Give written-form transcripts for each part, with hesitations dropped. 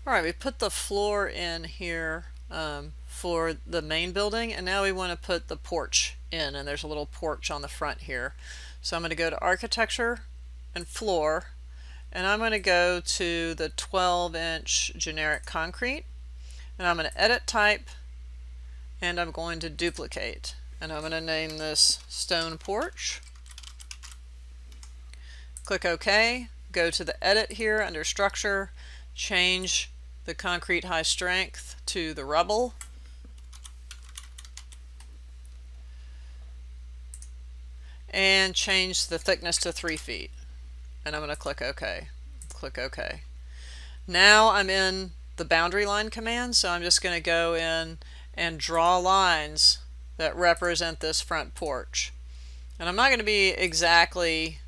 All right, we put the floor in here for the main building, and now we want to put the porch in, and there's a little porch on the front here. So I'm going to go to Architecture and Floor, and I'm going to go to the 12-inch generic concrete, and I'm going to Edit Type, and I'm going to Duplicate, and I'm going to name this Stone Porch. Click OK, go to the Edit here under Structure, change the concrete high strength to the rubble, and change the thickness to 3 feet. And I'm going to click OK. Click OK. Now I'm in the boundary line command, so I'm just going to go in and draw lines that represent this front porch. And I'm not going to be exactly,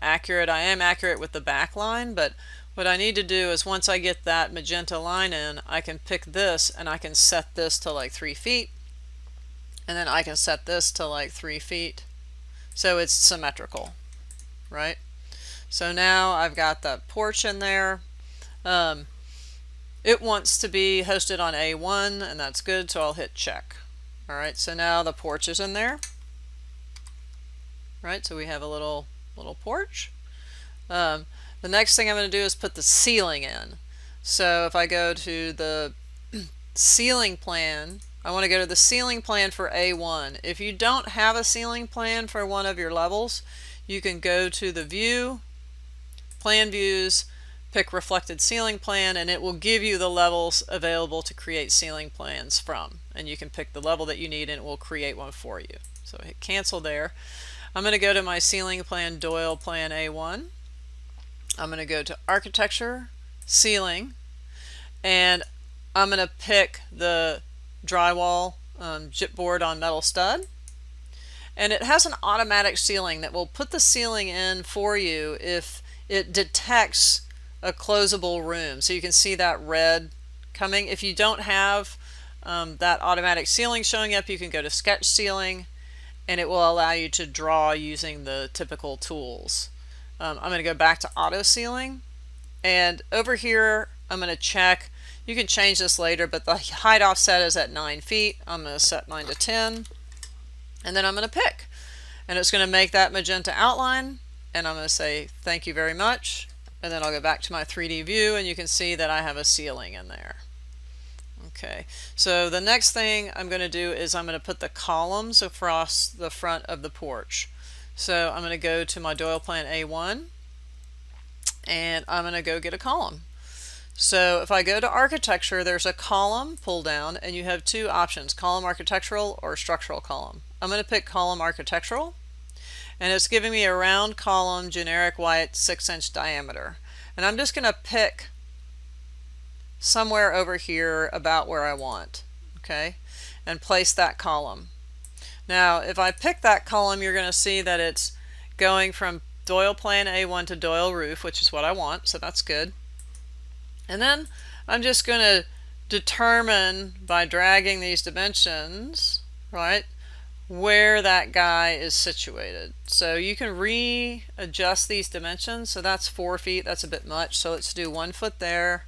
accurate. I am accurate with the back line, but what I need to do is once I get that magenta line in, I can pick this and I can set this to like 3 feet, and then I can set this to like 3 feet, so it's symmetrical, right? So now I've got the porch in there. It wants to be hosted on A1, and that's good, so I'll hit check. All right, so now the porch is in there. Right, so we have a little porch. The next thing I'm going to do is put the ceiling in. So if I go to the ceiling plan, I want to go to the ceiling plan for A1. If you don't have a ceiling plan for one of your levels, you can go to the View, Plan Views, pick Reflected Ceiling Plan, and it will give you the levels available to create ceiling plans from. And you can pick the level that you need and it will create one for you. So hit Cancel there. I'm going to go to my ceiling plan, Doyle Plan A1. I'm going to go to Architecture, Ceiling, and I'm going to pick the drywall chipboard on metal stud. And it has an automatic ceiling that will put the ceiling in for you if it detects a closable room. So you can see that red coming. If you don't have that automatic ceiling showing up, you can go to Sketch Ceiling, and it will allow you to draw using the typical tools. I'm going to go back to Auto Ceiling, and over here I'm going to check. You can change this later, but the height offset is at 9 feet. I'm going to set mine to 10, and then I'm going to pick. And it's going to make that magenta outline, and I'm going to say thank you very much, and then I'll go back to my 3D view, and you can see that I have a ceiling in there. Okay, so the next thing I'm going to do is I'm going to put the columns across the front of the porch. So I'm going to go to my Doyle Plan A1, and I'm going to go get a column. So if I go to Architecture, there's a column pull down, and you have two options, column architectural or structural column. I'm going to pick column architectural, and it's giving me a round column, generic white, 6-inch diameter. And I'm just going to pick somewhere over here about where I want, okay, and place that column. Now if I pick that column, you're going to see that it's going from Doyle Plan A1 to Doyle Roof, which is what I want, so that's good. And then I'm just going to determine by dragging these dimensions, right, where that guy is situated. So you can readjust these dimensions. So that's 4 feet, that's a bit much, so let's do 1 foot there,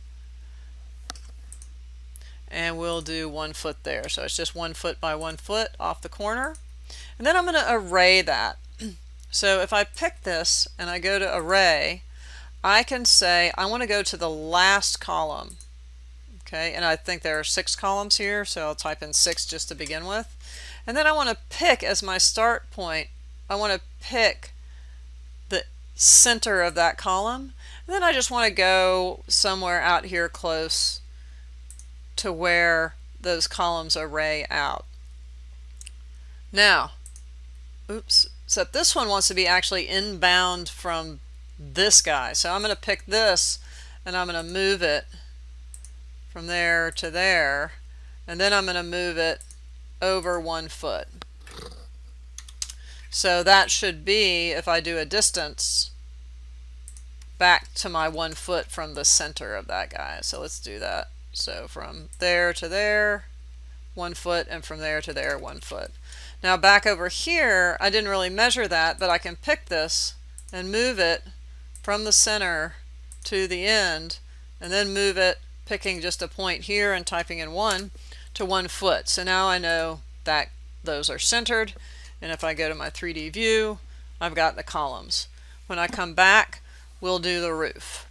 and we'll do 1 foot there. So it's just 1 foot by 1 foot off the corner. And then I'm going to array that. So if I pick this and I go to array, I can say I want to go to the last column. Okay, and I think there are 6 columns here, so I'll type in 6 just to begin with. And then I want to pick as my start point, I want to pick the center of that column. And then I just want to go somewhere out here close to where those columns array out. Now, so this one wants to be actually inbound from this guy. So I'm going to pick this and I'm going to move it from there to there, and then I'm going to move it over 1 foot. So that should be, if I do a distance, back to my 1 foot from the center of that guy. So let's do that. So from there to there, 1 foot, and from there to there, 1 foot. Now back over here, I didn't really measure that, but I can pick this and move it from the center to the end, and then move it picking just a point here and typing in 1 to 1 foot. So now I know that those are centered, and if I go to my 3D view, I've got the columns. When I come back, we'll do the roof.